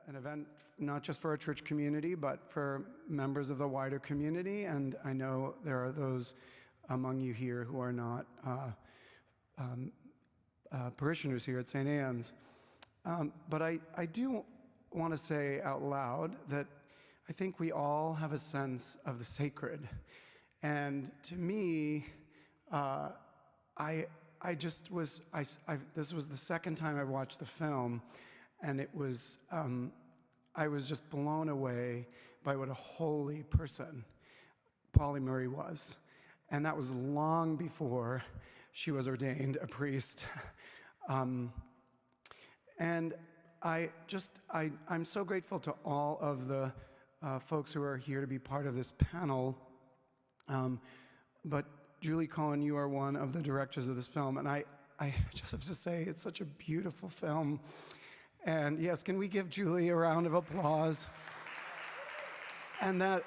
an event not just for our church community, but for members of the wider community. And I know there are those among you here who are not parishioners here at St. Anne's. But I do want to say out loud that I think we all have a sense of the sacred. And to me, this was the second time I watched the film, and it was, I was just blown away by what a holy person Pauli Murray was. And that was long before she was ordained a priest. And I'm so grateful to all of the folks who are here to be part of this panel. But Julie Cohen, you are one of the directors of this film, and I just have to say it's such a beautiful film. And yes, can we give Julie a round of applause? And that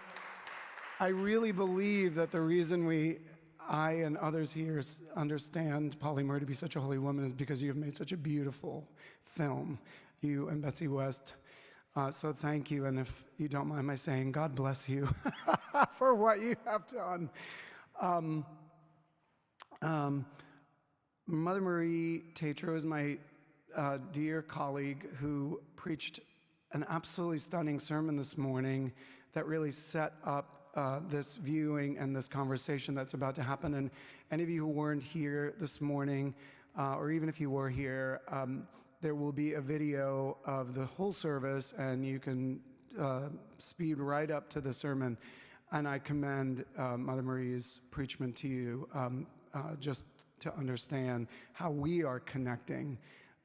I really believe that the reason I and others here understand Pauli Murray to be such a holy woman is because you have made such a beautiful film, you and Betsy West. So thank you, and if you don't mind my saying, God bless you for what you have done. Mother Marie Tatro is my dear colleague who preached an absolutely stunning sermon this morning that really set up this viewing and this conversation that's about to happen. And any of you who weren't here this morning, or even if you were here, there will be a video of the whole service, and you can speed right up to the sermon. And I commend Mother Marie's preachment to you, just to understand how we are connecting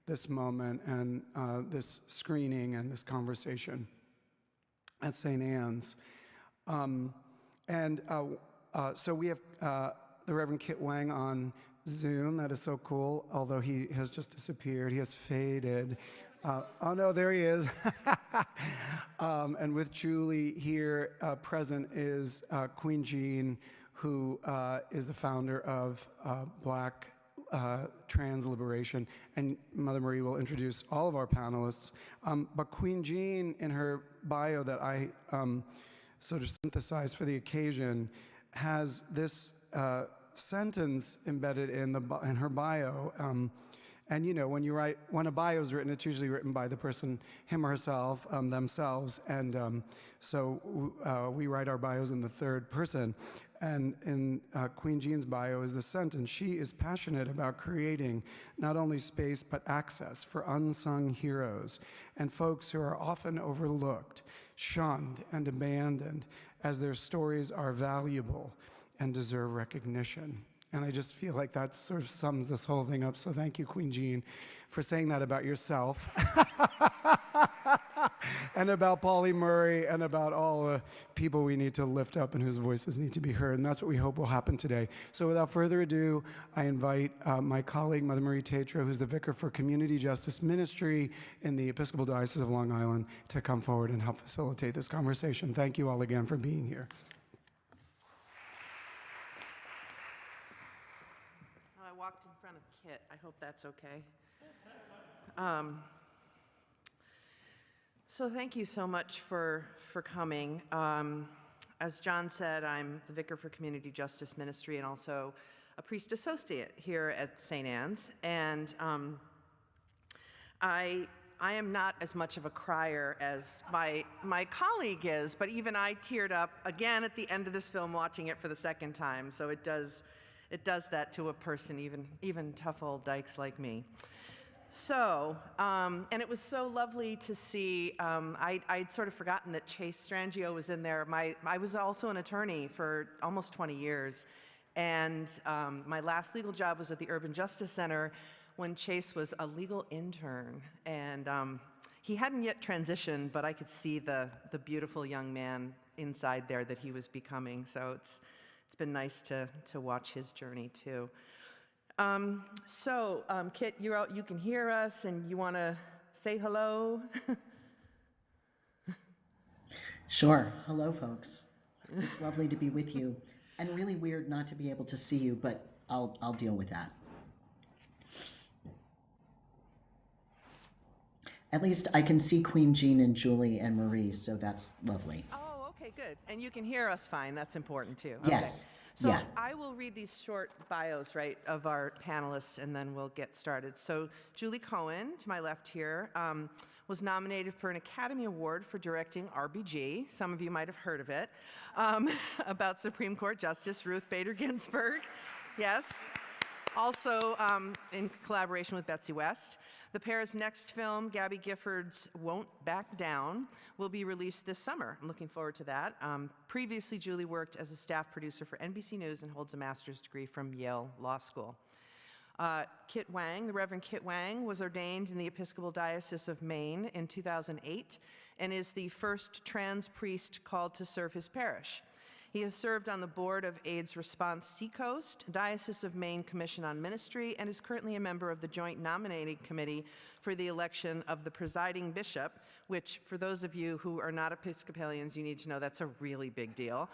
this moment and this screening and this conversation at St. Anne's. So we have the Reverend Kit Wang on Zoom. That is so cool, although he has just disappeared. He has faded. Oh no, there he is. And with Julie here present is Queen Jean, who is the founder of Black Trans Liberation. And Mother Marie will introduce all of our panelists. But Queen Jean, in her bio that I sort of synthesized for the occasion, has this sentence embedded in her bio. And you know, when a bio is written, it's usually written by the person, him or herself, themselves. And so we write our bios in the third person. And in Queen Jean's bio is the sentence: she is passionate about creating not only space, but access for unsung heroes and folks who are often overlooked, shunned, and abandoned, as their stories are valuable and deserve recognition. And I just feel like that sort of sums this whole thing up. So thank you, Queen Jean, for saying that about yourself and about Pauli Murray and about all the people we need to lift up and whose voices need to be heard. And that's what we hope will happen today. So without further ado, I invite my colleague, Mother Marie Tatro, who's the Vicar for Community Justice Ministry in the Episcopal Diocese of Long Island, to come forward and help facilitate this conversation. Thank you all again for being here. I walked in front of Kit. I hope that's okay. So thank you so much for coming. As John said, I'm the Vicar for Community Justice Ministry and also a priest associate here at St. Anne's. And I am not as much of a crier as my colleague is, but even I teared up again at the end of this film watching it for the second time. So it does that to a person, even tough old dykes like me. So, and it was so lovely to see, I'd sort of forgotten that Chase Strangio was in there. I was also an attorney for almost 20 years, and my last legal job was at the Urban Justice Center when Chase was a legal intern. And he hadn't yet transitioned, but I could see the beautiful young man inside there that he was becoming. So it's been nice to watch his journey too. Kit, you're out, you can hear us, and you want to say hello? Sure. Hello, folks. It's lovely to be with you, and really weird not to be able to see you, but I'll deal with that. At least I can see Queen Jean and Julie and Marie, so that's lovely. Oh, okay, good. And you can hear us fine. That's important too. Yes. Okay. So Yeah. I will read these short bios, right, of our panelists, and then we'll get started. So Julie Cohen, to my left here, was nominated for an Academy Award for directing RBG. Some of you might have heard of it, about Supreme Court Justice Ruth Bader Ginsburg. Yes. Also in collaboration with Betsy West. The pair's next film, Gabby Gifford's Won't Back Down, will be released this summer. I'm looking forward to that. Previously, Julie worked as a staff producer for NBC News and holds a master's degree from Yale Law School. Kit Wang, the Reverend Kit Wang, was ordained in the Episcopal Diocese of Maine in 2008 and is the first trans priest called to serve his parish. He has served on the board of AIDS Response Seacoast, Diocese of Maine Commission on Ministry, and is currently a member of the Joint Nominating Committee for the election of the presiding bishop, which, for those of you who are not Episcopalians, you need to know that's a really big deal.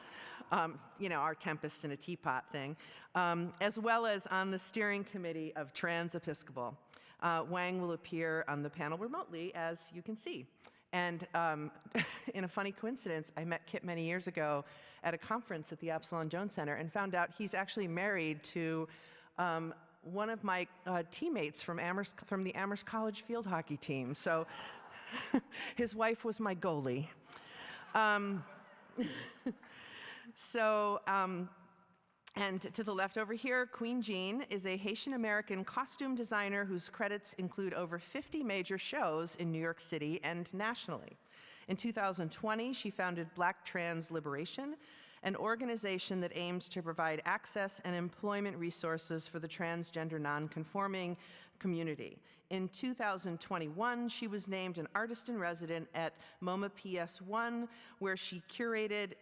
You know, our tempest in a teapot thing, as well as on the steering committee of Trans Episcopal. Wang will appear on the panel remotely, as you can see. And in a funny coincidence, I met Kit many years ago at a conference at the Absalom Jones Center and found out he's actually married to one of my teammates from the Amherst College field hockey team. So his wife was my goalie. And to the left over here, Queen Jean is a Haitian-American costume designer whose credits include over 50 major shows in New York City and nationally. In 2020, she founded Black Trans Liberation, an organization that aims to provide access and employment resources for the transgender non-conforming community. In 2021, she was named an artist-in-resident at MoMA PS1, where she curated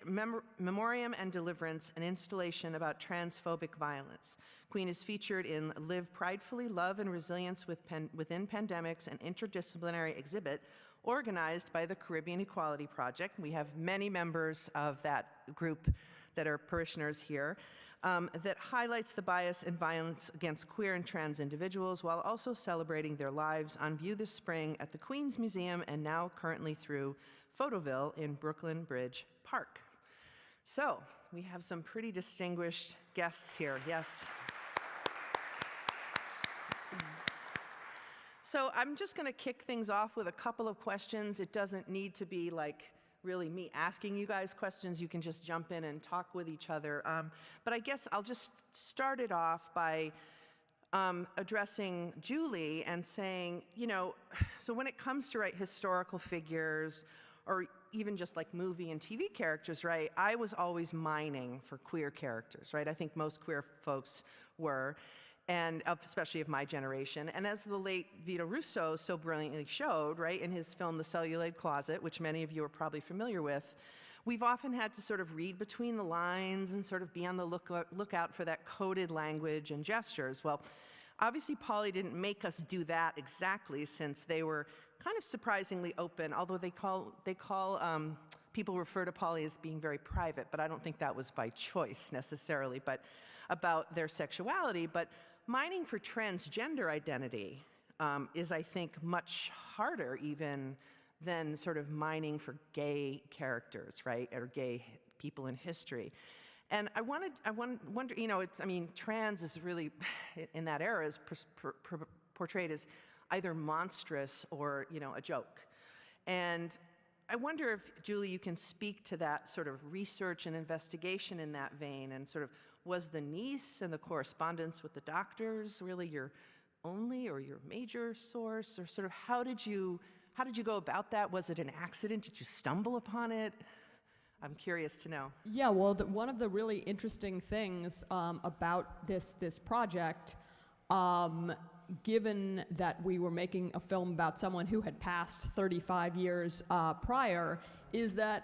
Memoriam and Deliverance, an installation about transphobic violence. Queen is featured in Live Pridefully, Love and Resilience Within Pandemics, an interdisciplinary exhibit organized by the Caribbean Equality Project. We have many members of that group that are parishioners here. That highlights the bias and violence against queer and trans individuals while also celebrating their lives on view this spring at the Queens Museum and now currently through Photoville in Brooklyn Bridge Park. So we have some pretty distinguished guests here, yes. So I'm just gonna kick things off with a couple of questions. It doesn't need to be like really me asking you guys questions. You can just jump in and talk with each other. But I guess I'll just start it off by addressing Julie and saying, you know, so when it comes to historical figures or even just like movie and TV characters, right, I was always mining for queer characters, right? I think most queer folks were, and especially of my generation. And as the late Vito Russo so brilliantly showed, right, in his film The Celluloid Closet, which many of you are probably familiar with, we've often had to sort of read between the lines and sort of be on the lookout for that coded language and gestures. Well, obviously Pauli didn't make us do that exactly, since they were kind of surprisingly open, although people refer to Pauli as being very private, but I don't think that was by choice necessarily, but about their sexuality. But mining for transgender identity is, I think, much harder even than sort of mining for gay characters, right, or gay people in history. And I wonder, you know, trans is really, in that era, is portrayed as either monstrous or, you know, a joke. And I wonder if, Julie, you can speak to that sort of research and investigation in that vein, and sort of, was the niece and the correspondence with the doctors really your only or your major source? Or sort of how did you go about that? Was it an accident? Did you stumble upon it? I'm curious to know. Yeah, well, one of the really interesting things about this project, given that we were making a film about someone who had passed 35 years prior, is that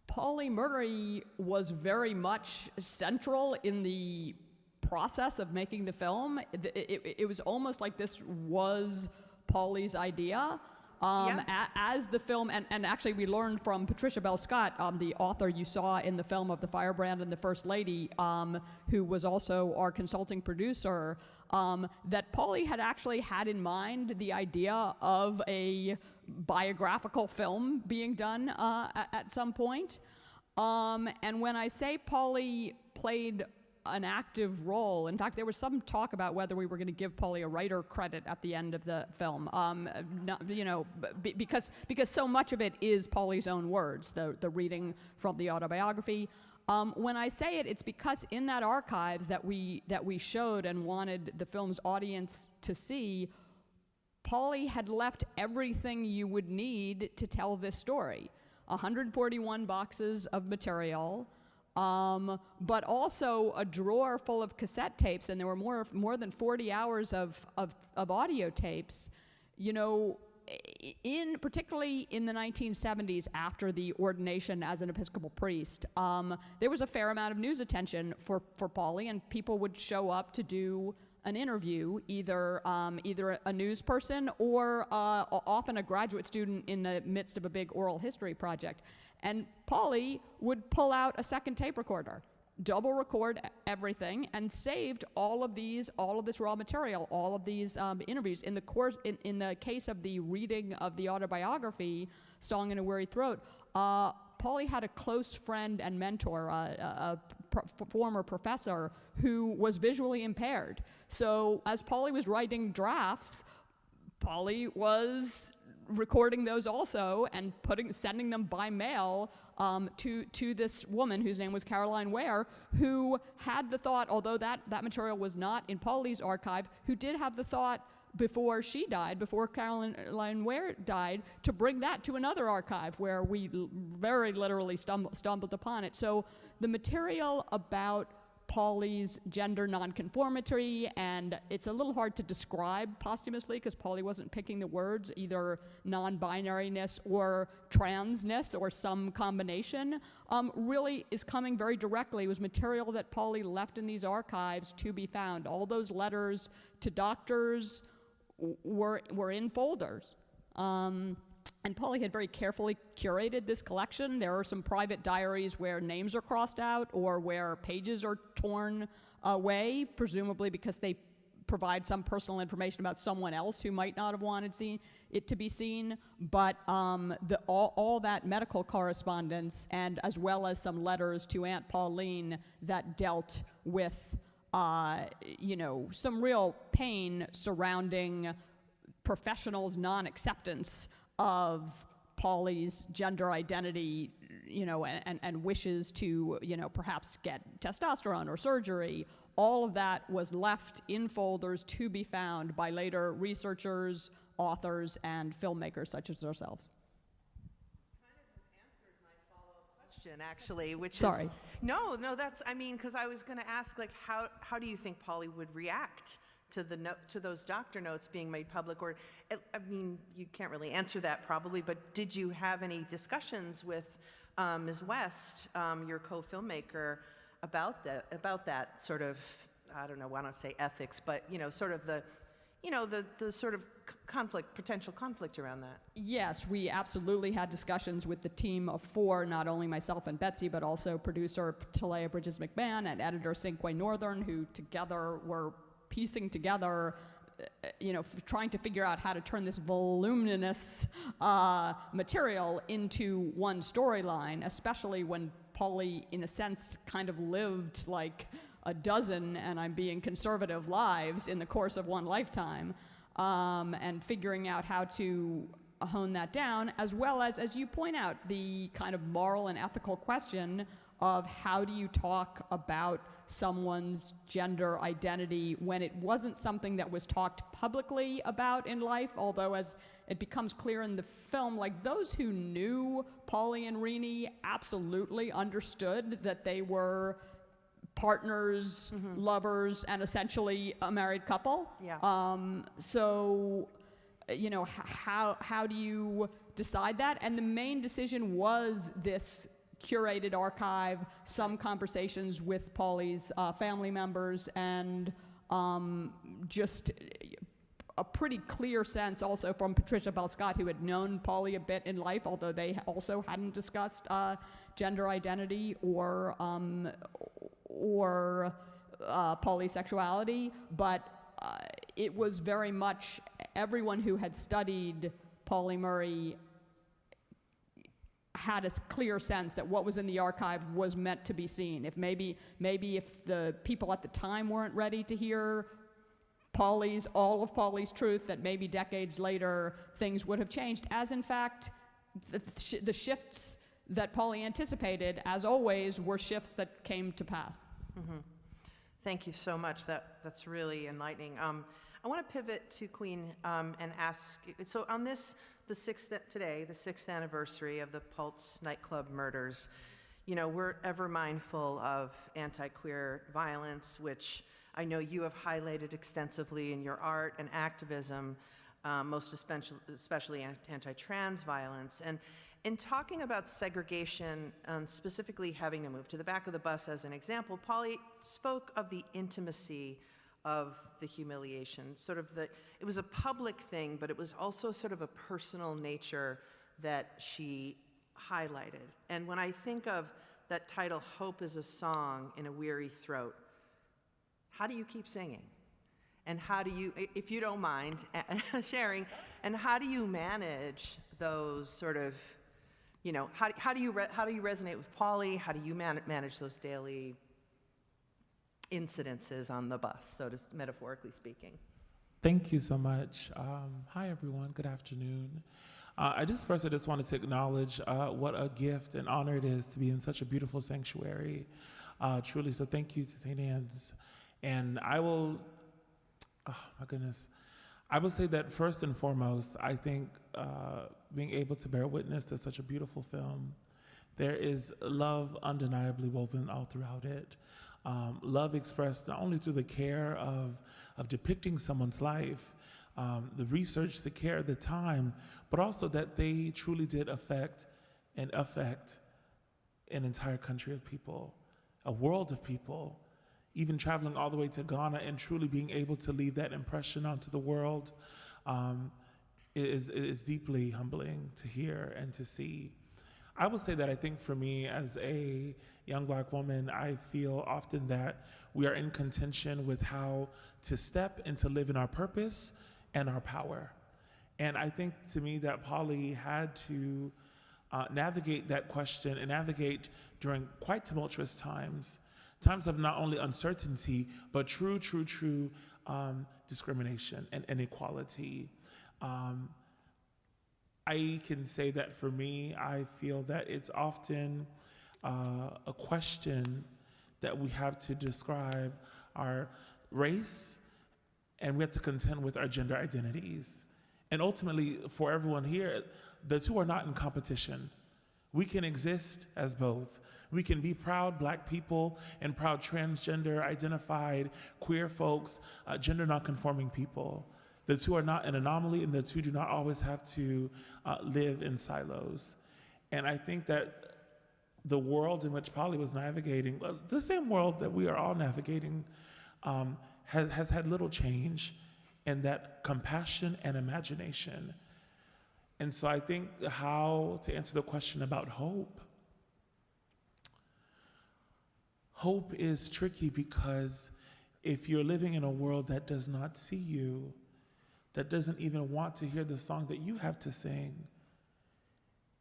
Pauli Murray was very much central in the process of making the film. It was almost like this was Pauli's idea. as the film, and actually we learned from Patricia Bell Scott, the author you saw in the film of The Firebrand and the First Lady, who was also our consulting producer, that Pauli had actually had in mind the idea of a biographical film being done at some point. And when I say Pauli played an active role, in fact, there was some talk about whether we were going to give Pauli a writer credit at the end of the film, because so much of it is Pauli's own words, the reading from the autobiography. When I say it, it's because in that archives that we showed and wanted the film's audience to see, Pauli had left everything you would need to tell this story. 141 boxes of material, but also a drawer full of cassette tapes, and there were more than 40 hours of audio tapes. You know, particularly in the 1970s, after the ordination as an Episcopal priest, there was a fair amount of news attention for Pauli, and people would show up to do an interview, either a news person or often a graduate student in the midst of a big oral history project. And Pauli would pull out a second tape recorder, double record everything, and saved all of this raw material, all of these interviews. In the case of the reading of the autobiography, Song in a Weary Throat, Pauli had a close friend and mentor, a former professor who was visually impaired. So as Pauli was writing drafts, Pauli was recording those also and sending them by mail to this woman whose name was Caroline Ware, who had the thought, although that material was not in Pauli's archive, who did have the thought before she died, before Caroline Ware died, to bring that to another archive where we very literally stumbled upon it. So the material about Pauli's gender nonconformity, and it's a little hard to describe posthumously because Pauli wasn't picking the words, either non-binariness or transness or some combination, really is coming very directly. It was material that Pauli left in these archives to be found. All those letters to doctors were in folders. And Pauli had very carefully curated this collection. There are some private diaries where names are crossed out or where pages are torn away, presumably because they provide some personal information about someone else who might not have wanted it to be seen. But all that medical correspondence, and as well as some letters to Aunt Pauline that dealt with some real pain surrounding professionals' non-acceptance of Pauli's gender identity, and wishes to, perhaps get testosterone or surgery. All of that was left in folders to be found by later researchers, authors, and filmmakers such as ourselves. Kind of answered my follow-up question, actually, which Sorry. is... No, that's, because I was going to ask, like, how do you think Pauli would react to those doctor notes being made public? Or, you can't really answer that probably, but did you have any discussions with Ms. West, your co-filmmaker, about that sort of, I don't want to say ethics, but sort of the sort of potential conflict around that? Yes, we absolutely had discussions with the team of four, not only myself and Betsy, but also producer Talea Bridges McMahon and editor Cinque Northern, who together were piecing together, trying to figure out how to turn this voluminous material into one storyline, especially when Pauli, in a sense, kind of lived like a dozen, and I'm being conservative, lives in the course of one lifetime, and figuring out how to hone that down, as well as you point out, the kind of moral and ethical question of how do you talk about someone's gender identity when it wasn't something that was talked publicly about in life, although as it becomes clear in the film, like those who knew Pauli and Rini absolutely understood that they were partners, lovers, and essentially a married couple. Yeah. So, how do you decide that? And the main decision was this curated archive, some conversations with Pauli's family members, and just a pretty clear sense also from Patricia Bell Scott, who had known Pauli a bit in life, although they also hadn't discussed gender identity or polysexuality, but it was very much everyone who had studied Pauli Murray had a clear sense that what was in the archive was meant to be seen. If maybe if the people at the time weren't ready to hear all of Pauli's truth, that maybe decades later things would have changed, as in fact the shifts that Pauli anticipated, as always, were shifts that came to pass. Mm-hmm. Thank you so much. That's really enlightening. I want to pivot to Queen and ask, so on the 6th anniversary of the Pulse nightclub murders, we're ever mindful of anti-queer violence, which I know you have highlighted extensively in your art and activism, most especially anti-trans violence. And in talking about segregation, specifically having to move to the back of the bus as an example, Pauli spoke of the intimacy of the humiliation, it was a public thing, but it was also sort of a personal nature that she highlighted. And when I think of that title, Hope is a Song in a Weary Throat, how do you keep singing? And how do you, if you don't mind sharing, and how do you manage those sort of, how do you resonate with Pauli? How do you manage those daily incidences on the bus, metaphorically speaking? Thank you so much. Hi, everyone. Good afternoon. I just wanted to acknowledge what a gift and honor it is to be in such a beautiful sanctuary. Truly, so thank you to St. Anne's. And I will, oh my goodness, I will say that first and foremost, I think being able to bear witness to such a beautiful film, there is love undeniably woven all throughout it. Love expressed not only through the care of depicting someone's life, the research, the care, the time, but also that they truly did affect an entire country of people, a world of people, even traveling all the way to Ghana and truly being able to leave that impression onto the world is deeply humbling to hear and to see. I will say that I think for me as a young Black woman, I feel often that we are in contention with how to step and to live in our purpose and our power. And I think to me that Pauli had to navigate that question and navigate during quite tumultuous times of not only uncertainty, but true discrimination and inequality. I can say that for me, I feel that it's often a question that we have to describe our race, and we have to contend with our gender identities. And ultimately, for everyone here, the two are not in competition. We can exist as both. We can be proud Black people and proud transgender, identified, queer folks, gender nonconforming people. The two are not an anomaly, and the two do not always have to live in silos. And I think that the world in which Pauli was navigating, the same world that we are all navigating, has had little change in that compassion and imagination. And so I think how to answer the question about hope. Hope is tricky because if you're living in a world that does not see you, that doesn't even want to hear the song that you have to sing,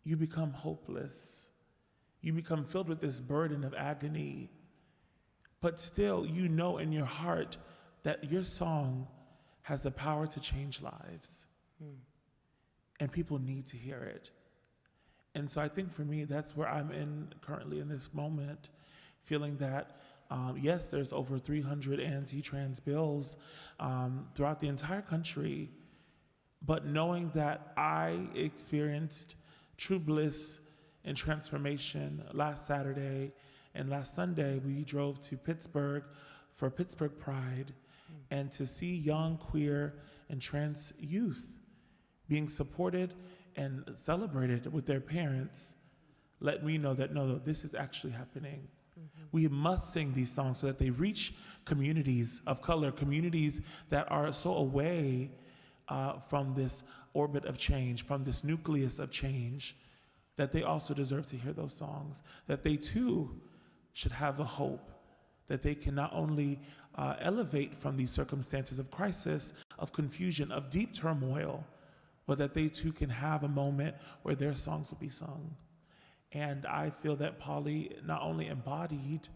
you become hopeless. You become filled with this burden of agony. But still, you know in your heart that your song has the power to change lives. And people need to hear it. And so I think for me, that's where I'm currently in this moment, feeling that yes, there's over 300 anti-trans bills throughout the entire country, but knowing that I experienced true bliss and transformation last Saturday and last Sunday, we drove to Pittsburgh for Pittsburgh Pride, and to see young queer and trans youth being supported and celebrated with their parents let me know that no, this is actually happening. We must sing these songs so that they reach communities of color, communities that are so away from this orbit of change, from this nucleus of change, that they also deserve to hear those songs, that they too should have the hope that they can not only elevate from these circumstances of crisis, of confusion, of deep turmoil, but that they too can have a moment where their songs will be sung. And I feel that Pauli not only embodied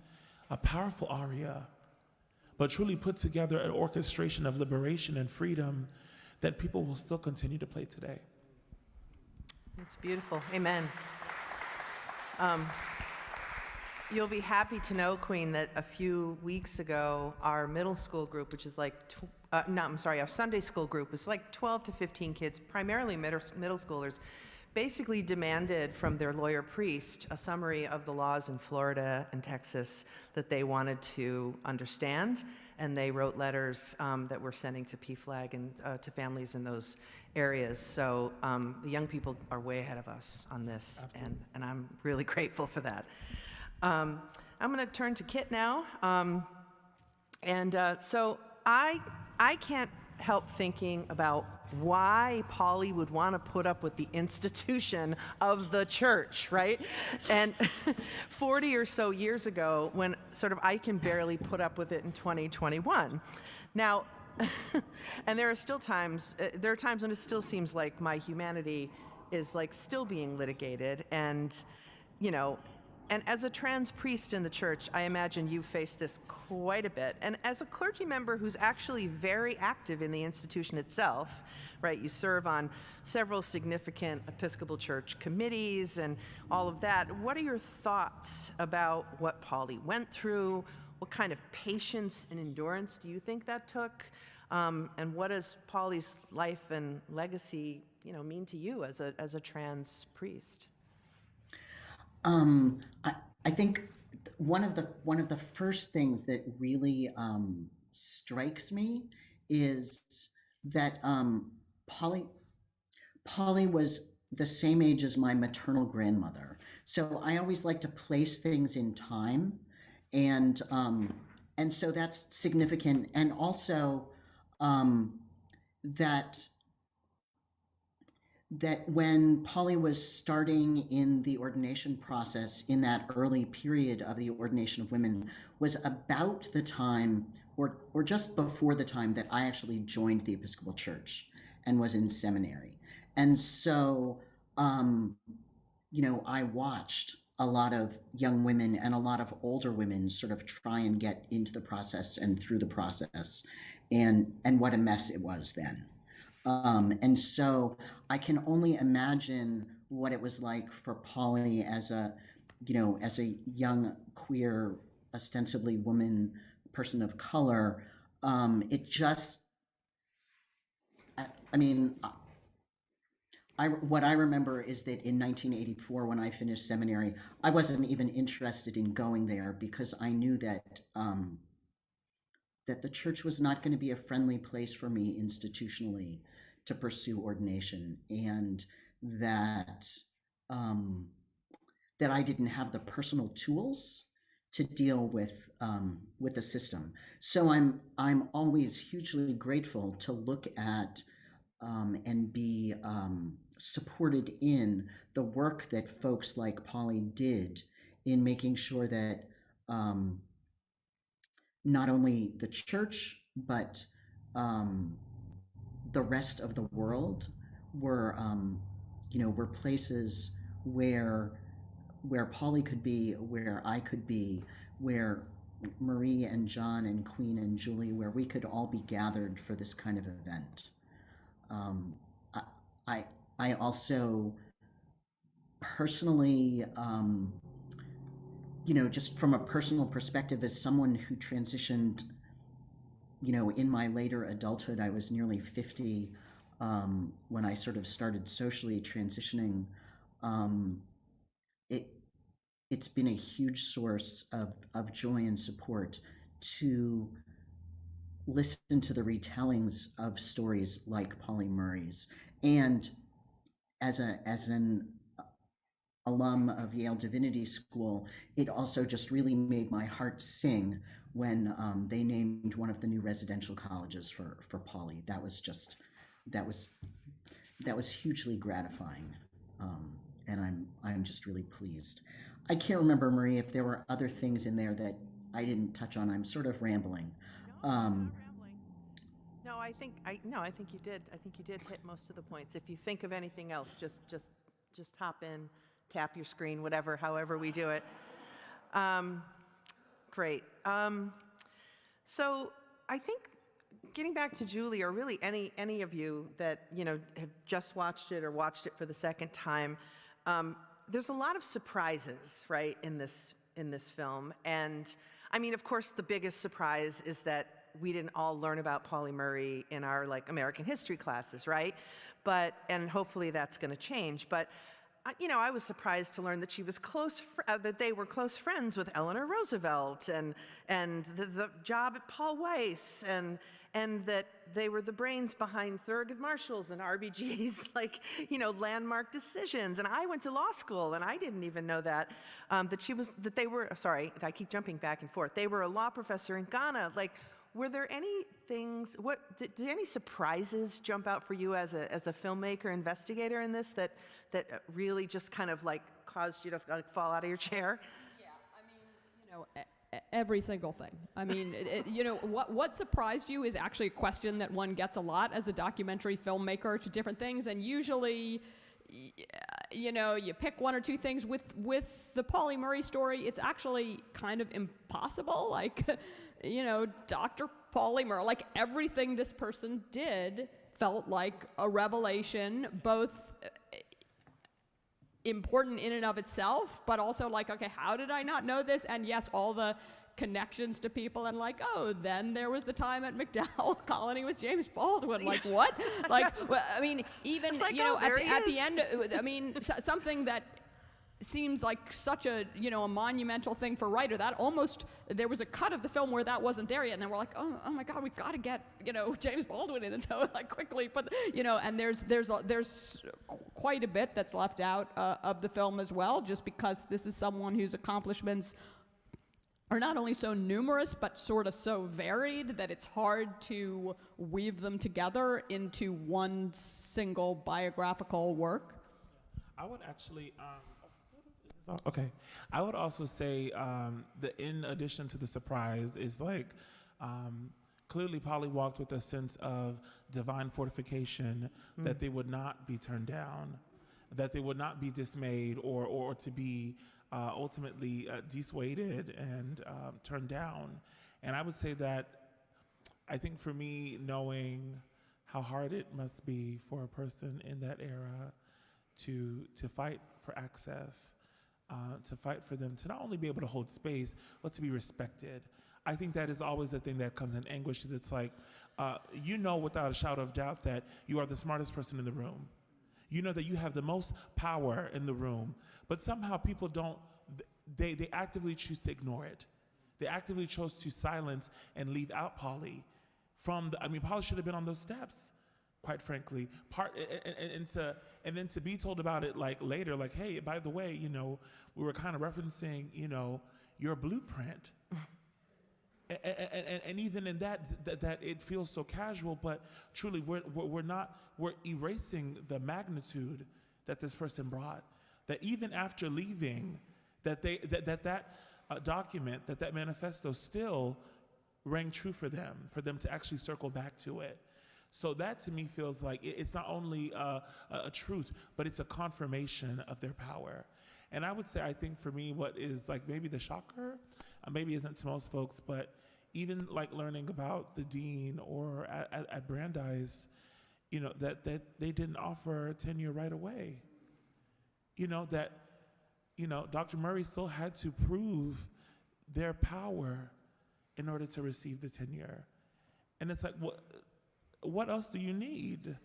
a powerful aria, but truly put together an orchestration of liberation and freedom that people will still continue to play today. It's beautiful. Amen. You'll be happy to know, Queen, that a few weeks ago, our middle school group, which is like, our Sunday school group, was like 12 to 15 kids, primarily middle schoolers, basically demanded from their lawyer priest a summary of the laws in Florida and Texas that they wanted to understand, and they wrote letters that we're sending to PFLAG and to families in those areas. So the young people are way ahead of us on this, and I'm really grateful for that. I'm going to turn to Kit now, so I can't help thinking about why Pauli would want to put up with the institution of the church, right? And 40 or so years ago, when sort of I can barely put up with it in 2021. Now, and there are times when it still seems like my humanity is like still being litigated, and, you know, and as a trans priest in the church, I imagine you face this quite a bit. And as a clergy member who's actually very active in the institution itself, right? You serve on several significant Episcopal Church committees and all of that. What are your thoughts about what Pauli went through? What kind of patience and endurance do you think that took? And what does Pauli's life and legacy, you know, mean to you as a trans priest? I think one of the first things that really strikes me is that Pauli was the same age as my maternal grandmother. So I always like to place things in time, and so that's significant. And also that when Pauli was starting in the ordination process, in that early period of the ordination of women, was about the time, or just before the time, that I actually joined the Episcopal Church and was in seminary. And so, you know, I watched a lot of young women and a lot of older women sort of try and get into the process and through the process, and what a mess it was then. And so I can only imagine what it was like for Pauli as a young, queer, ostensibly woman, person of color. What I remember is that in 1984, when I finished seminary, I wasn't even interested in going there because I knew that that the church was not going to be a friendly place for me institutionally to pursue ordination, and that that I didn't have the personal tools to deal with the system. So I'm always hugely grateful to look at and be supported in the work that folks like Pauli did in making sure that not only the church, but the rest of the world were places where Pauli could be, where I could be, where Marie and John and Queen and Julie, where we could all be gathered for this kind of event. I also personally, just from a personal perspective, as someone who transitioned, in my later adulthood, I was nearly 50 when I sort of started socially transitioning. It's been a huge source of joy and support to listen to the retellings of stories like Pauli Murray's. And as an alum of Yale Divinity School, it also just really made my heart sing when they named one of the new residential colleges for Pauli. That was just that was that was hugely gratifying, and I'm just really pleased. I can't remember, Marie, if there were other things in there that I didn't touch on. I'm sort of rambling. No, you're Um, not rambling. I think you did. I think you did hit most of the points. If you think of anything else, just hop in, tap your screen, whatever, however we do it. Great. So I think getting back to Julie, or really any of you that have just watched it or watched it for the second time, there's a lot of surprises, right, in this film. And I mean, of course, the biggest surprise is that we didn't all learn about Pauli Murray in our American history classes, right? And hopefully that's going to change. But I was surprised to learn that she was that they were close friends with Eleanor Roosevelt, and the job at Paul Weiss, and that they were the brains behind Thurgood Marshall's and RBG's landmark decisions. And I went to law school, and I didn't even know that they were. Sorry, I keep jumping back and forth. They were a law professor in Ghana. Were there any things? Did any surprises jump out for you as a filmmaker investigator in this that really just kind of caused you to fall out of your chair? Yeah, I mean, every single thing. I mean, what surprised you is actually a question that one gets a lot as a documentary filmmaker to different things, and usually, you pick one or two things. With the Pauli Murray story, it's actually kind of impossible. Dr. Pauli Murray, everything this person did felt like a revelation, both important in and of itself, but also okay, how did I not know this? And yes, all the connections to people, and then there was the time at McDowell Colony with James Baldwin. What? Well, I mean, even at the end, I mean, something that seems like such a a monumental thing for a writer, that almost, there was a cut of the film where that wasn't there yet, and then we're like, oh my God, we've got to get James Baldwin in, and so quickly, but and there's quite a bit that's left out of the film as well, just because this is someone whose accomplishments are not only so numerous, but sort of so varied that it's hard to weave them together into one single biographical work. I would actually, okay. I would also say that in addition to the surprise is clearly Pauli walked with a sense of divine fortification, that they would not be turned down, that they would not be dismayed or to be ultimately dissuaded and turned down. And I would say that I think for me, knowing how hard it must be for a person in that era to fight for access, to fight for them to not only be able to hold space, but to be respected. I think that is always the thing that comes in anguish, is it's without a shadow of doubt that you are the smartest person in the room. You know that you have the most power in the room, but somehow people don't, they actively choose to ignore it. They actively chose to silence and leave out Pauli Pauli should have been on those steps, quite frankly. And then to be told about it later, hey, by the way, we were kind of referencing, your blueprint. And even in that it feels so casual, but truly we're erasing the magnitude that this person brought. That even after leaving, that document, that manifesto still rang true for them to actually circle back to it. So that to me feels like it's not only a truth, but it's a confirmation of their power. And I would say, I think for me, what is maybe the shocker, maybe isn't to most folks, but even learning about the dean or at Brandeis, that they didn't offer tenure right away. That Dr. Murray still had to prove their power in order to receive the tenure. And it's what else do you need?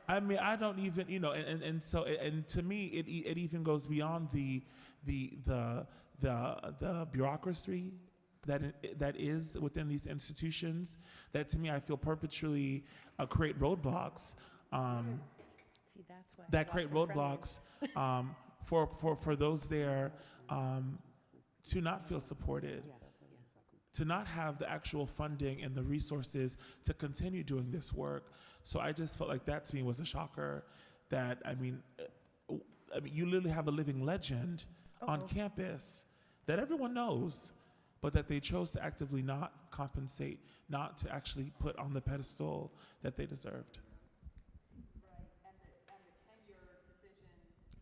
I mean, I don't even, and to me, it even goes beyond the bureaucracy that is within these institutions. That to me, I feel perpetually create roadblocks. That create roadblocks for those there to not feel supported, to not have the actual funding and the resources to continue doing this work. So I just felt like that to me was a shocker. That I mean, you literally have a living legend on campus that everyone knows, but that they chose to actively not compensate, not to actually put on the pedestal that they deserved.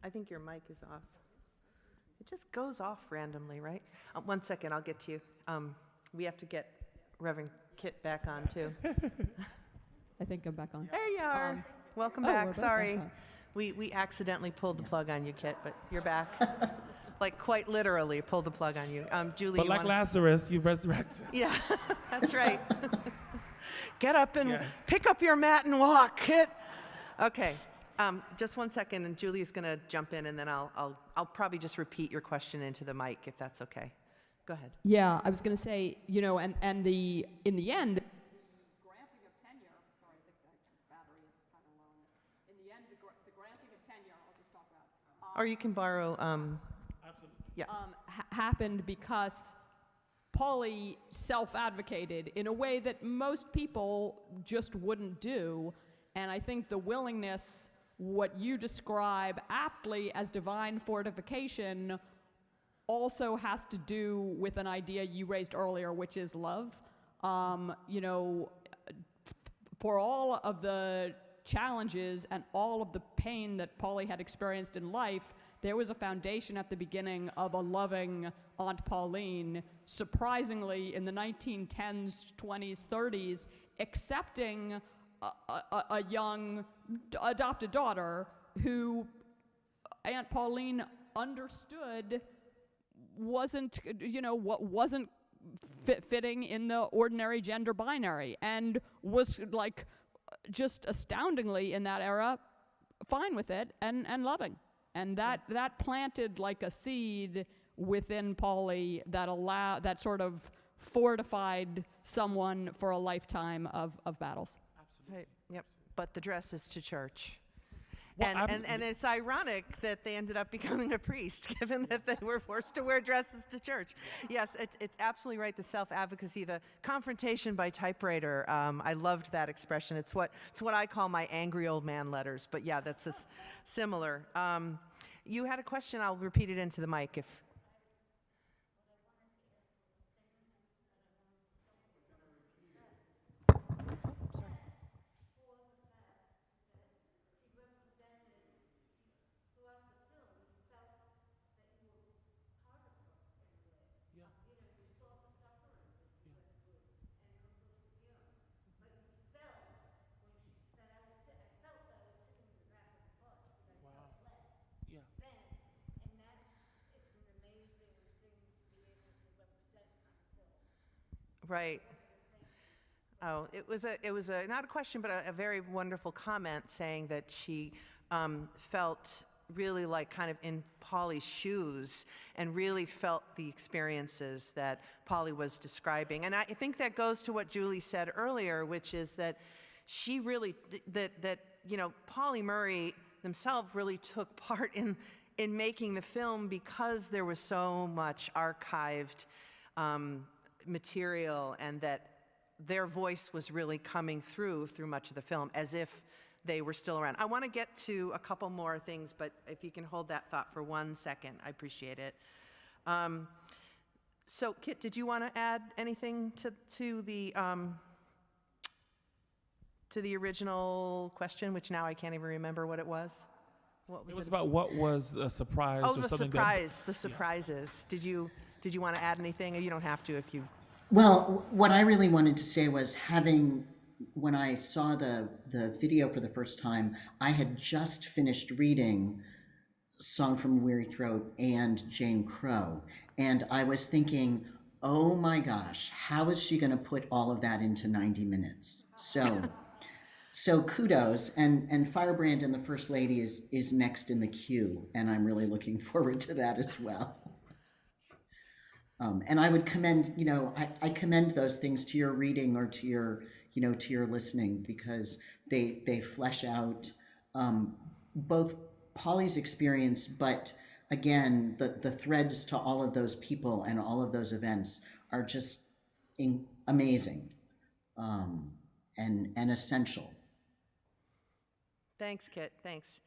I think your mic is off. It just goes off randomly, right? 1 second, I'll get to you. We have to get Reverend Kit back on, too. I think I'm back on. There you are. Welcome oh, we're back. both Sorry. back on. We accidentally pulled the plug on you, Kit, but you're back. Like, quite literally pulled the plug on you. Julie, But you like wanna- Lazarus, you resurrected. Yeah, that's right. Get up and Yes. pick up your mat and walk, Kit. Okay, just 1 second, and Julie's going to jump in, and then I'll probably just repeat your question into the mic, if that's okay. Go ahead. Yeah, I was going to say, you know, and in the end, the granting of tenure. Sorry, I think the battery is kind of low on this. In the end, the granting of tenure. I'll just talk about. Or you can borrow. Yeah. Happened because Pauli self-advocated in a way that most people just wouldn't do, and I think the willingness, what you describe aptly as divine fortification, also has to do with an idea you raised earlier, which is love. You know, for all of the challenges and all of the pain that Pauli had experienced in life, there was a foundation at the beginning of a loving Aunt Pauline, surprisingly in the 1910s, 20s, 30s, accepting a young adopted daughter who Aunt Pauline understood wasn't, you know, wasn't fitting in the ordinary gender binary, and was like just astoundingly in that era fine with it and loving. And that planted like a seed within Pauli that sort of fortified someone for a lifetime of battles. Right. Yep. But the dress is to church. Well, And it's ironic that they ended up becoming a priest, given that they were forced to wear dresses to church. Yes, it's absolutely right. The self-advocacy, the confrontation by typewriter. I loved that expression. It's what I call my angry old man letters. But yeah, that's similar. You had a question. I'll repeat it into the mic if. Yeah. Right. Oh, it was a not a question, but a very wonderful comment saying that she felt really like kind of in Pauli's shoes and really felt the experiences that Pauli was describing. And I think that goes to what Julie said earlier, which is that she really, that you know, Pauli Murray themselves really took part in making the film because there was so much archived material, and that their voice was really coming through much of the film as if they were still around. I want to get to a couple more things, but if you can hold that thought for 1 second, I appreciate it. So, Kit, did you want to add anything to the original question, which now I can't even remember what it was? What was It was about what was a surprise Oh, or the something surprise, the surprises. Did you want to add anything? You don't have to if you. Well, what I really wanted to say was when I saw the video for the first time, I had just finished reading Song from a Weary Throat and Jane Crow. And I was thinking, oh my gosh, how is she going to put all of that into 90 minutes? So kudos, and Firebrand and the First Lady is next in the queue, and I'm really looking forward to that as well. And I would commend, you know, I commend those things to your reading or to your, you know, to your listening, because they flesh out both Pauli's experience, but again, the threads to all of those people and all of those events are just amazing, and essential. Thanks, Kit. Thanks.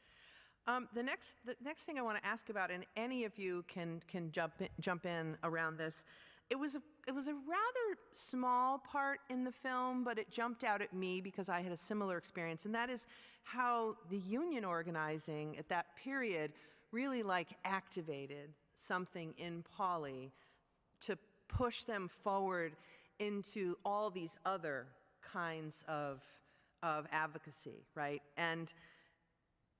The next thing I want to ask about, and any of you can jump in around this. It was a rather small part in the film, but it jumped out at me because I had a similar experience, and that is how the union organizing at that period really like activated something in Pauli to push them forward into all these other kinds of advocacy, right? And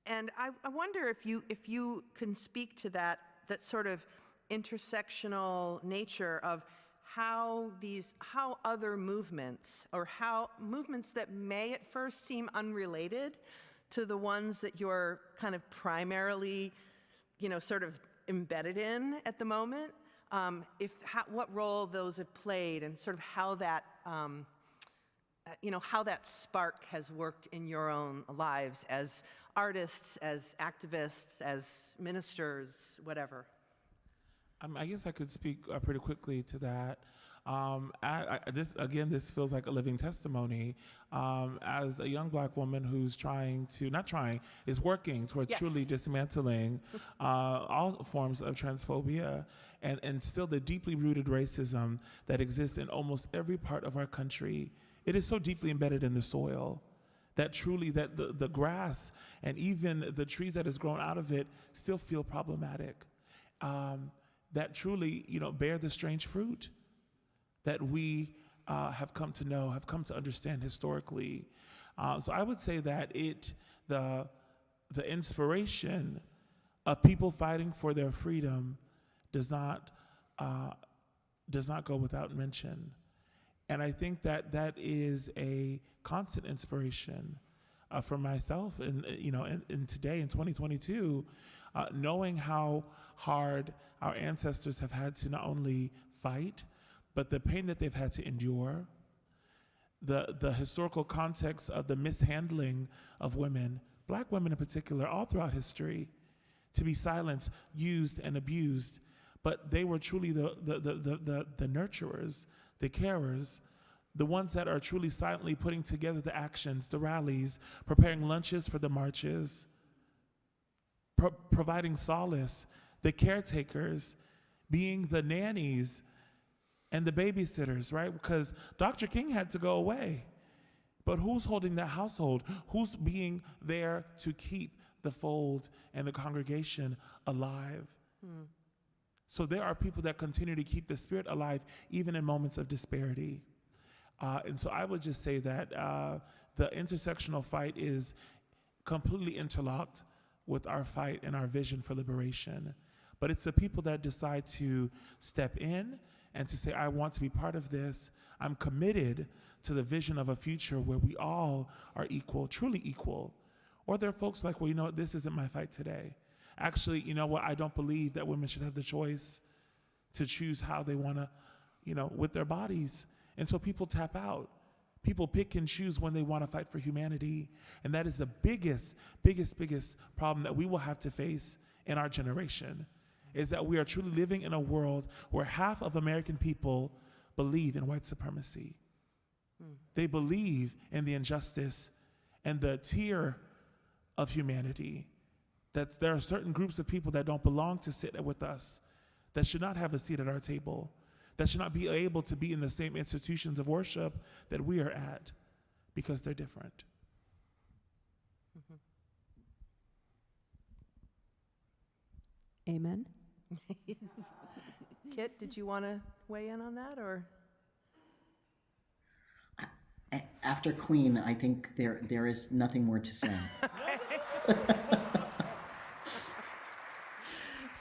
I wonder if you can speak to that sort of intersectional nature of how other movements, or how movements that may at first seem unrelated to the ones that you're kind of primarily, sort of embedded in at the moment, what role those have played, and sort of how that how that spark has worked in your own lives as artists, as activists, as ministers, whatever. I guess I could speak pretty quickly to that. This feels like a living testimony. As a young black woman who's is working towards Yes. truly dismantling all forms of transphobia and still the deeply rooted racism that exists in almost every part of our country. It is so deeply embedded in the soil that truly that the grass and even the trees that has grown out of it still feel problematic. That truly, bear the strange fruit that we have come to know, have come to understand historically. So I would say that the inspiration of people fighting for their freedom does not go without mention. And I think that is a constant inspiration for myself, and in today in 2022, knowing how hard our ancestors have had to not only fight, but the pain that they've had to endure, the historical context of the mishandling of women, black women in particular, all throughout history, to be silenced, used, and abused. But they were truly the nurturers, the carers, the ones that are truly silently putting together the actions, the rallies, preparing lunches for the marches, providing solace, the caretakers, being the nannies and the babysitters, right? Because Dr. King had to go away. But who's holding that household? Who's being there to keep the fold and the congregation alive? So there are people that continue to keep the spirit alive even in moments of disparity. And so I would just say that the intersectional fight is completely interlocked with our fight and our vision for liberation. But it's the people that decide to step in and to say, I want to be part of this. I'm committed to the vision of a future where we all are equal, truly equal. Or there are folks like, well, you know what, this isn't my fight today. Actually, you know what, I don't believe that women should have the choice to choose how they want to, with their bodies. And so people tap out. People pick and choose when they want to fight for humanity. And that is the biggest problem that we will have to face in our generation, is that we are truly living in a world where half of American people believe in white supremacy. They believe in the injustice and the tier of humanity. That there are certain groups of people that don't belong to sit with us, that should not have a seat at our table, that should not be able to be in the same institutions of worship that we are at, because they're different. Amen. Kit, did you want to weigh in on that, or? After Queen, I think there is nothing more to say.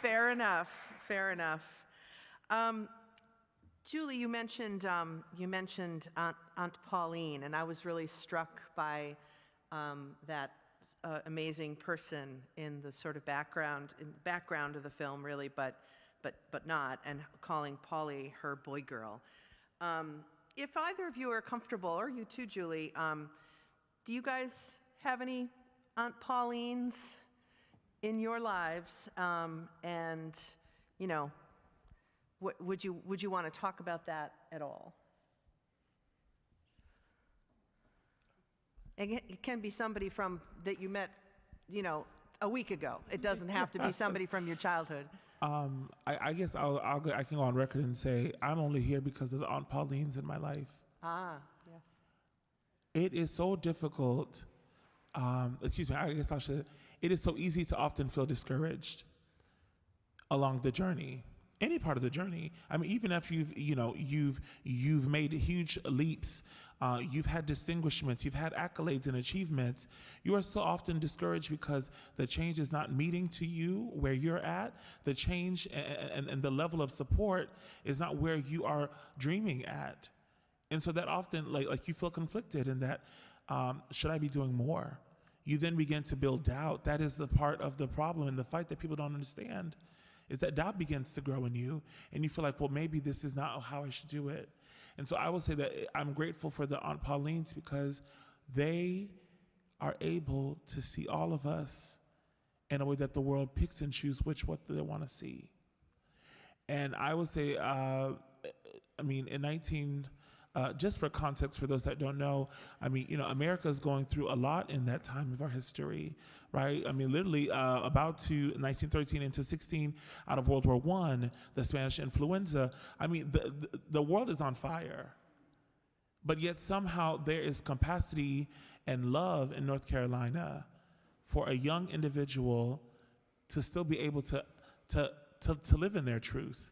Fair enough. Fair enough. Julie, you mentioned Aunt Pauline, and I was really struck by that amazing person in the sort of background of the film, really, but not, and calling Pauli her boy girl. If either of you are comfortable, or you too, Julie, do you guys have any Aunt Paulines in your lives? And would you want to talk about that at all? It can be somebody from that you met, a week ago. It doesn't have to be somebody from your childhood. I guess I can go on record and say I'm only here because of the Aunt Paulines in my life. Ah, yes. It is so difficult. Excuse me. I guess I should. It is so easy to often feel discouraged along the journey, any part of the journey. I mean, even if you've made huge leaps, you've had distinguishments, you've had accolades and achievements, you are so often discouraged because the change is not meeting to you where you're at. The change and the level of support is not where you are dreaming at. And so that often, like you feel conflicted in that, should I be doing more? You then begin to build doubt. That is the part of the problem and the fight that people don't understand, is that doubt begins to grow in you, and you feel like, well, maybe this is not how I should do it. And so I will say that I'm grateful for the Aunt Paulines because they are able to see all of us in a way that the world picks and chooses what they want to see. And I would say, just for context, for those that don't know, America is going through a lot in that time of our history, right? I mean, literally about to 1913 into 16, out of World War I, the Spanish influenza. I mean, the world is on fire. But yet somehow there is capacity and love in North Carolina for a young individual to still be able to live in their truth.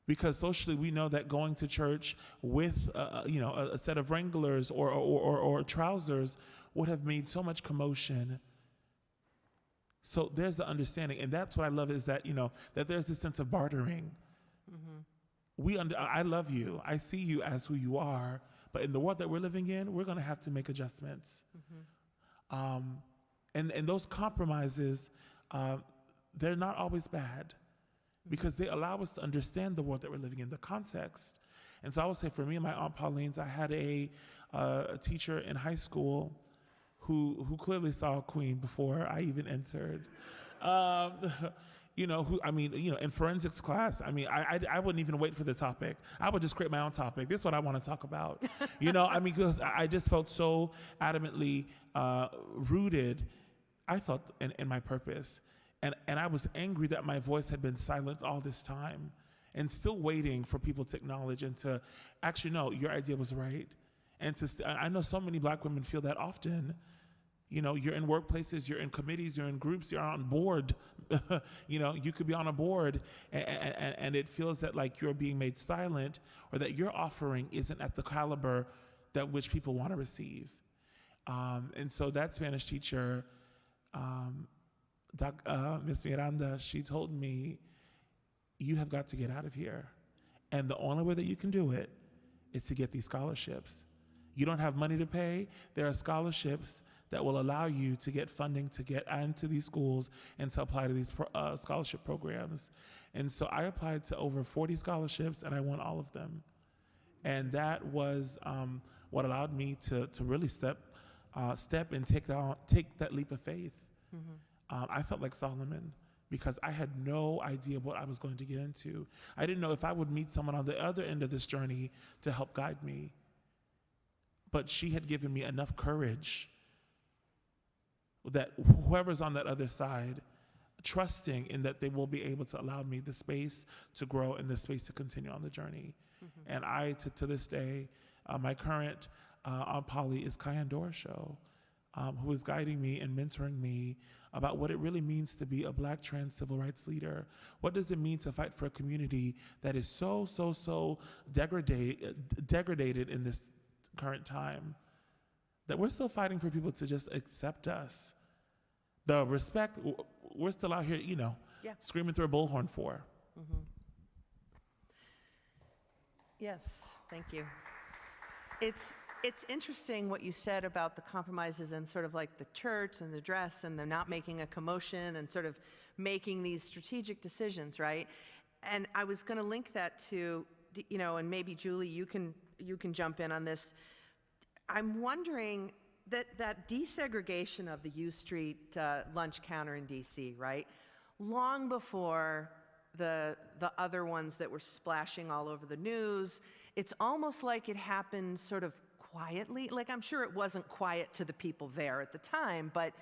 Because socially, we know that going to church with, a set of Wranglers or trousers would have made so much commotion. So there's the understanding, and that's what I love is that that there's this sense of bartering. Mm-hmm. I love you. I see you as who you are, but in the world that we're living in, we're going to have to make adjustments. Mm-hmm. And those compromises, they're not always bad, because they allow us to understand the world that we're living in, the context. And so I would say for me and my Aunt Paulines, I had a teacher in high school who clearly saw Queen before I even entered. In forensics class, I wouldn't even wait for the topic. I would just create my own topic. This is what I want to talk about. Because I just felt so adamantly rooted, I felt, in my purpose. And I was angry that my voice had been silent all this time and still waiting for people to acknowledge and to actually know your idea was right. And I know so many Black women feel that often. You're in workplaces, you're in committees, you're in groups, you're on board. You could be on a board and it feels that like you're being made silent, or that your offering isn't at the caliber that which people want to receive. And so that Spanish teacher, Miss Miranda, she told me, you have got to get out of here. And the only way that you can do it is to get these scholarships. You don't have money to pay. There are scholarships that will allow you to get funding to get into these schools and to apply to these scholarship programs. And so I applied to over 40 scholarships and I won all of them. And that was what allowed me to really step and take that leap of faith. Mm-hmm. I felt like Solomon because I had no idea what I was going to get into. I didn't know if I would meet someone on the other end of this journey to help guide me. But she had given me enough courage that whoever's on that other side, trusting in that they will be able to allow me the space to grow and the space to continue on the journey. Mm-hmm. And I, to this day, my current Aunt Pauli is Kyan Dorashow, who is guiding me and mentoring me about what it really means to be a Black trans civil rights leader. What does it mean to fight for a community that is so degraded in this current time, that we're still fighting for people to just accept us. The respect, we're still out here, screaming through a bullhorn for. Mm-hmm. Yes, thank you. It's interesting what you said about the compromises and sort of like the church and the dress and the not making a commotion and sort of making these strategic decisions, right? And I was going to link that to, and maybe Julie, you can jump in on this. I'm wondering that desegregation of the U Street lunch counter in DC, right? Long before the other ones that were splashing all over the news, it's almost like it happened sort of quietly. Like, I'm sure it wasn't quiet to the people there at the time, but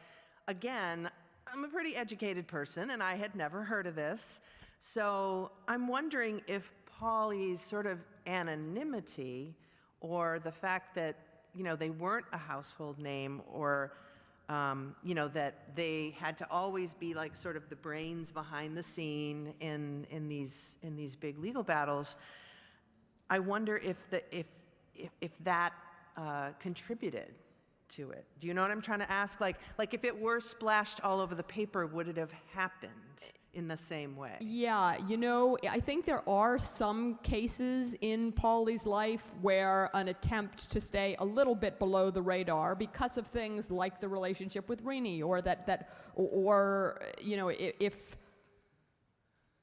again, I'm a pretty educated person and I had never heard of this. So I'm wondering if Pauli's sort of anonymity, or the fact that, they weren't a household name, or that they had to always be like sort of the brains behind the scene in these big legal battles. I wonder if that contributed to it. Do you know what I'm trying to ask? Like if it were splashed all over the paper, would it have happened in the same way? Yeah, I think there are some cases in Pauli's life where an attempt to stay a little bit below the radar because of things like the relationship with Rini, or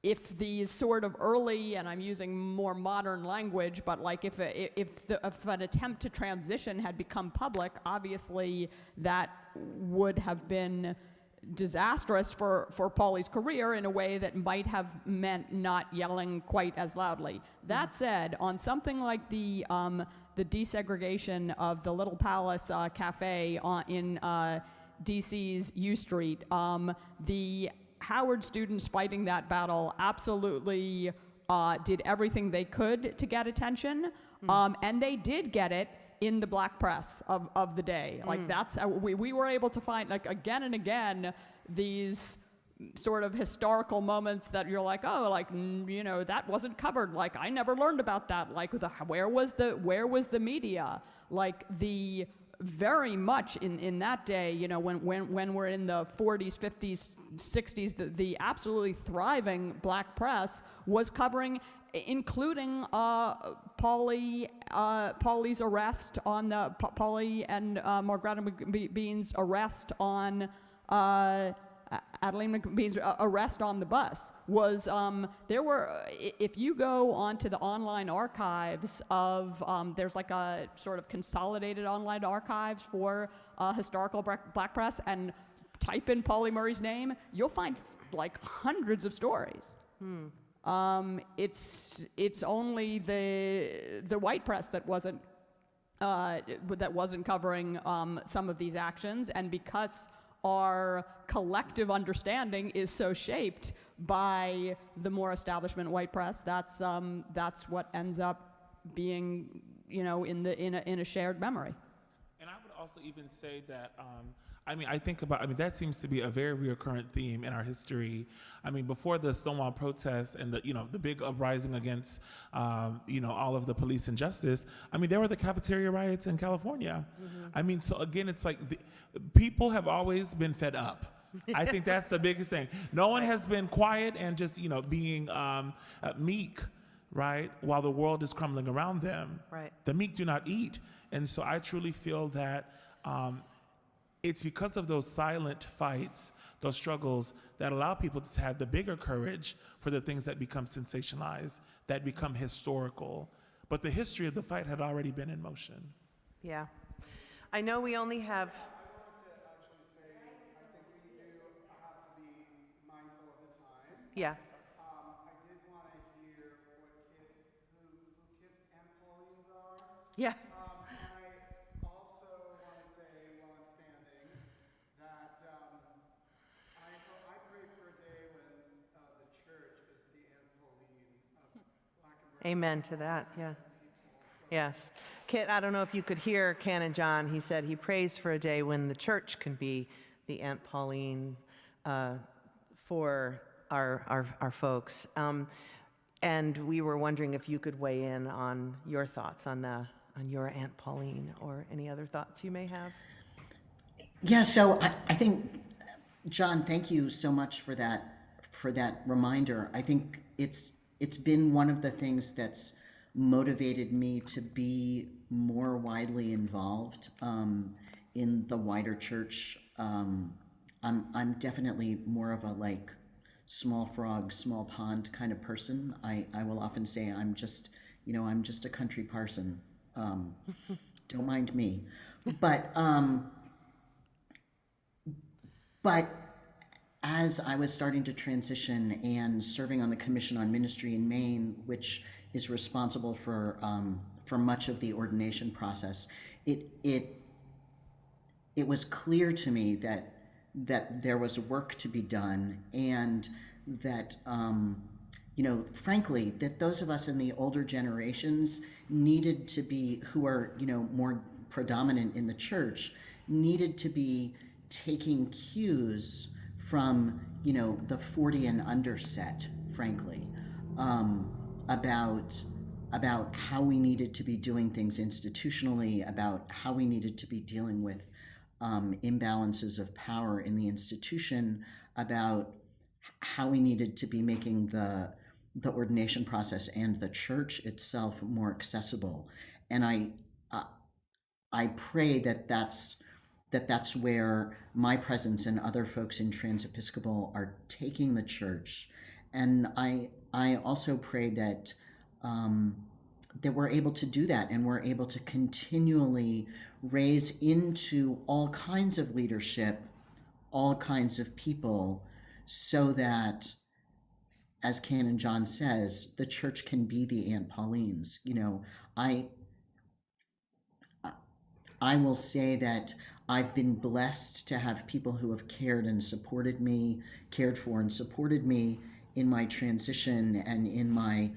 if these sort of early, and I'm using more modern language, but like if an attempt to transition had become public, obviously that would have been disastrous for Pauli's career in a way that might have meant not yelling quite as loudly. That said, on something like the desegregation of the Little Palace Cafe in DC's U Street, the Howard students fighting that battle absolutely did everything they could to get attention, and they did get it in the black press of the day. Like, that's we were able to find, like, again and again, these sort of historical moments that you're like, oh, like, that wasn't covered. Like, I never learned about that. Like, where was the media? Like, the very much in that day, when we're in the 40s, 50s, 60s, the absolutely thriving black press was covering, including Pauli, Pauli's arrest on the Pauli and Margaret McBean's arrest on Adeline McBean's arrest on the bus was, there were, if you go onto the online archives of, there's like a sort of consolidated online archives for historical black press, and type in Pauli Murray's name, you'll find like hundreds of stories. It's only the white press that wasn't covering some of these actions, and because our collective understanding is so shaped by the more establishment white press, that's what ends up being, in a shared memory. And I would also even say that, that seems to be a very recurrent theme in our history. Before the Stonewall protests and the big uprising against, all of the police injustice, there were the cafeteria riots in California. So again, it's like people have always been fed up. I think that's the biggest thing. No one has been quiet and just, being meek, right, while the world is crumbling around them. Right. The meek do not eat. And so I truly feel that it's because of those silent fights, those struggles, that allow people to have the bigger courage for the things that become sensationalized, that become historical. But the history of the fight had already been in motion. Yeah. I know we only have... I wanted to actually say, I think we do have to be mindful of the time. Yeah. I did want to hear who Kit's Aunt Pauline's are. Yeah. And I also want to say, while I'm standing, that I pray for a day when the church is the Aunt Pauline of Black and brown. Amen to that, yeah. Yes. Kit, I don't know if you could hear Canon John. He said he prays for a day when the church can be the Aunt Pauline for our folks. And we were wondering if you could weigh in on your thoughts on your Aunt Pauline, or any other thoughts you may have. Yeah, so I think, John, thank you so much for that reminder. I think it's been one of the things that's motivated me to be more widely involved in the wider church. I'm definitely more of a small frog, small pond kind of person. I will often say I'm just a country parson. Don't mind me, but as I was starting to transition and serving on the Commission on Ministry in Maine, which is responsible for much of the ordination process, it it was clear to me that there was work to be done, and that frankly, that those of us in the older generations needed to be, who are more predominant in the church, needed to be taking cues from the 40 and under set, frankly, about how we needed to be doing things institutionally, about how we needed to be dealing with imbalances of power in the institution, about how we needed to be making the ordination process and the church itself more accessible. And I pray that that's where my presence and other folks in Trans Episcopal are taking the church. And I also pray that that we're able to do that, and we're able to continually raise into all kinds of leadership, all kinds of people, so that, as Canon John says, the church can be the Aunt Paulines. I will say that I've been blessed to have people who have cared for and supported me in my transition and in my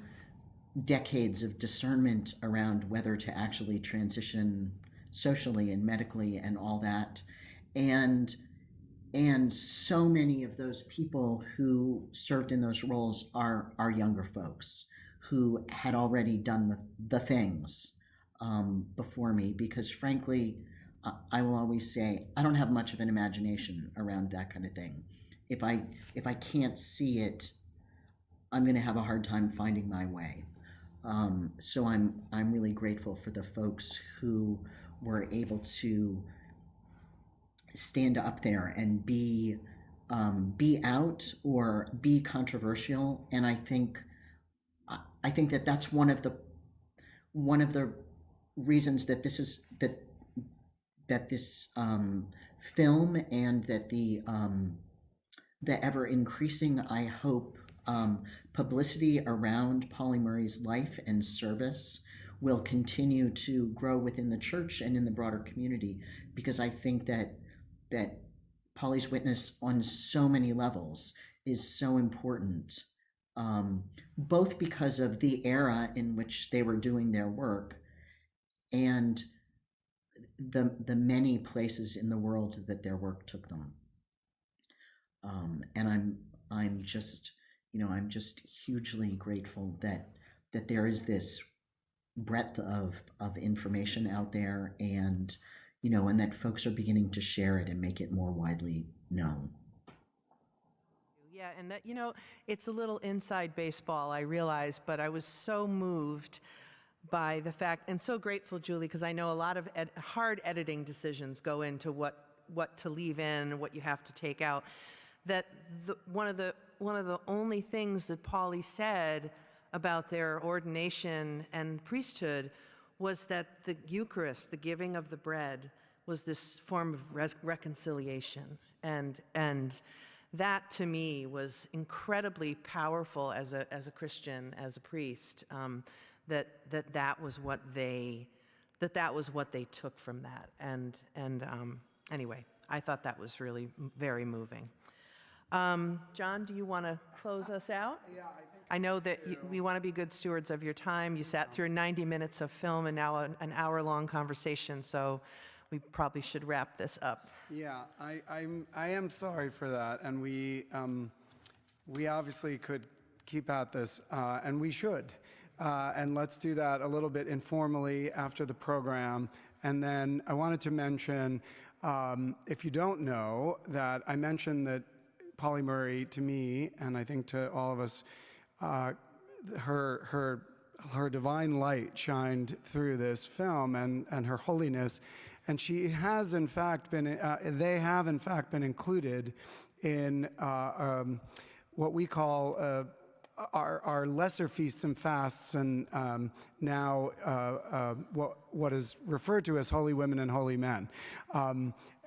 decades of discernment around whether to actually transition socially and medically and all that. And so many of those people who served in those roles are younger folks who had already done the things before me, because frankly, I will always say I don't have much of an imagination around that kind of thing. If I can't see it, I'm going to have a hard time finding my way. So I'm really grateful for the folks who were able to stand up there and be out or be controversial. And I think that that's one of the reasons that this film, and that the ever increasing, I hope, publicity around Pauli Murray's life and service will continue to grow within the church and in the broader community, because I think that Pauli's witness on so many levels is so important, both because of the era in which they were doing their work and the many places in the world that their work took them. And I'm just hugely grateful that there is this breadth of information out there, and and that folks are beginning to share it and make it more widely known. Yeah, and that, it's a little inside baseball, I realize, but I was so moved by the fact, and so grateful, Julie, because I know a lot of hard editing decisions go into what to leave in, what you have to take out, that one of the only things that Pauli said about their ordination and priesthood was that the Eucharist, the giving of the bread, was this form of reconciliation. And that, to me, was incredibly powerful as a Christian, as a priest, that was what they took from that. And anyway, I thought that was really very moving. John, do you want to close us out? Yeah, I think I know that we want to be good stewards of your time. You sat through 90 minutes of film and now an hour-long conversation, so we probably should wrap this up. Yeah, I am sorry for that, and we obviously could keep at this, and we should, and let's do that a little bit informally after the program. And then I wanted to mention, if you don't know, that I mentioned that Pauli Murray, to me, and I think to all of us, her divine light shined through this film, and her holiness, and she has in fact been. They have in fact been included in what we call our lesser feasts and fasts, and now what is referred to as Holy Women and Holy Men.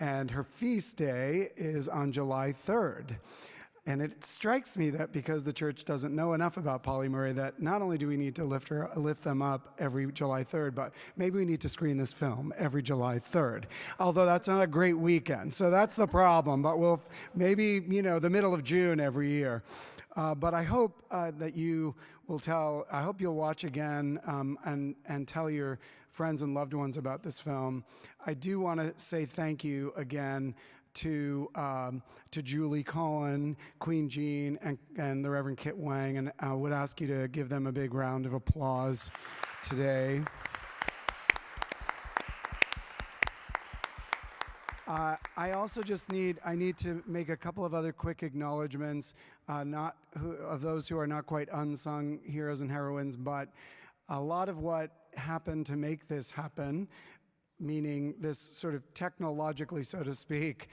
And her feast day is on July 3rd. And it strikes me that because the church doesn't know enough about Pauli Murray, that not only do we need to lift them up every July 3rd, but maybe we need to screen this film every July 3rd. Although that's not a great weekend, so that's the problem. But we'll maybe, the middle of June every year. But I hope that you will I hope you'll watch again and tell your friends and loved ones about this film. I do want to say thank you again to Julie Cohen, Queen Jean, and the Reverend Kit Wang, and I would ask you to give them a big round of applause today. I also I need to make a couple of other quick acknowledgments, of those who are not quite unsung heroes and heroines, but a lot of what happened to make this happen, meaning this sort of technologically, so to speak,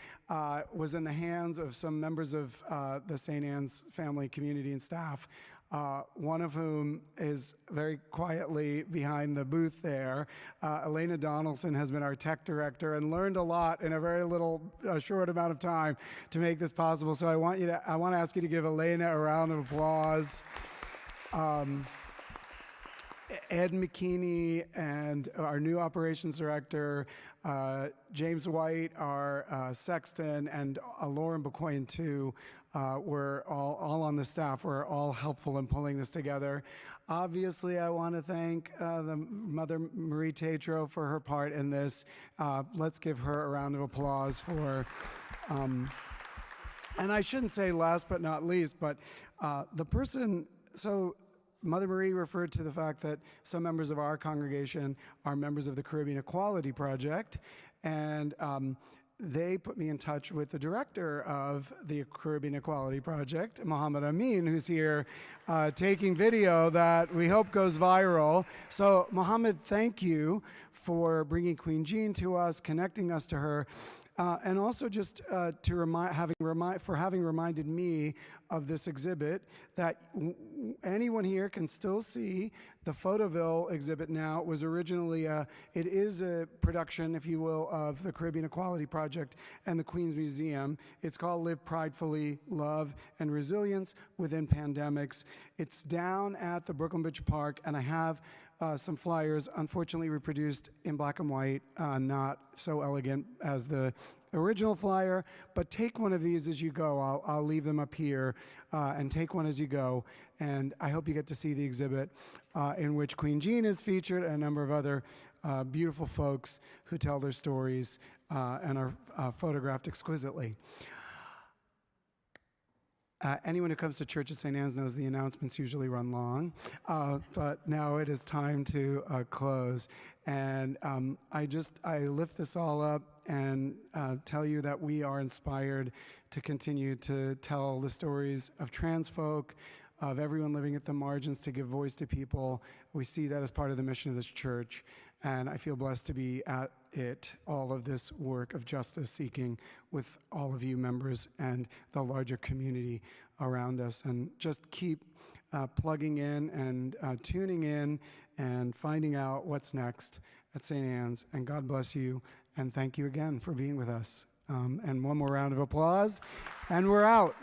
was in the hands of some members of the St. Anne's family community and staff, one of whom is very quietly behind the booth there. Elena Donaldson has been our tech director and learned a lot in a very short amount of time to make this possible. So I want to ask you to give Elena a round of applause. Ed McKinney and our new operations director, James White, our sexton, and Lauren Becoyne too, were all on the staff. Were all helpful in pulling this together. Obviously, I want to thank the Mother Marie Tatro for her part in this. Let's give her a round of applause for. And I shouldn't say last but not least, but the person. So. Mother Marie referred to the fact that some members of our congregation are members of the Caribbean Equality Project, and they put me in touch with the director of the Caribbean Equality Project, Mohammed Amin, who's here taking video that we hope goes viral. So, Mohammed, thank you for bringing Queen Jean to us, connecting us to her. And also just for having reminded me of this exhibit that anyone here can still see. The Photoville exhibit now was originally it is a production, if you will, of the Caribbean Equality Project and the Queen's Museum. It's called Live Pridefully, Love and Resilience Within Pandemics. It's down at the Brooklyn Beach Park, and I have some flyers, unfortunately reproduced in black and white, not so elegant as the original flyer, but take one of these as you go. I'll leave them up here, and take one as you go. And I hope you get to see the exhibit in which Queen Jean is featured and a number of other beautiful folks who tell their stories and are photographed exquisitely. Anyone who comes to church at St. Anne's knows the announcements usually run long, but now it is time to close. And I lift this all up and tell you that we are inspired to continue to tell the stories of trans folk, of everyone living at the margins, to give voice to people. We see that as part of the mission of this church. And I feel blessed to be at all of this work of justice seeking with all of you members and the larger community around us. And just keep plugging in and tuning in and finding out what's next at St. Anne's. And God bless you. And thank you again for being with us. And one more round of applause. And we're out.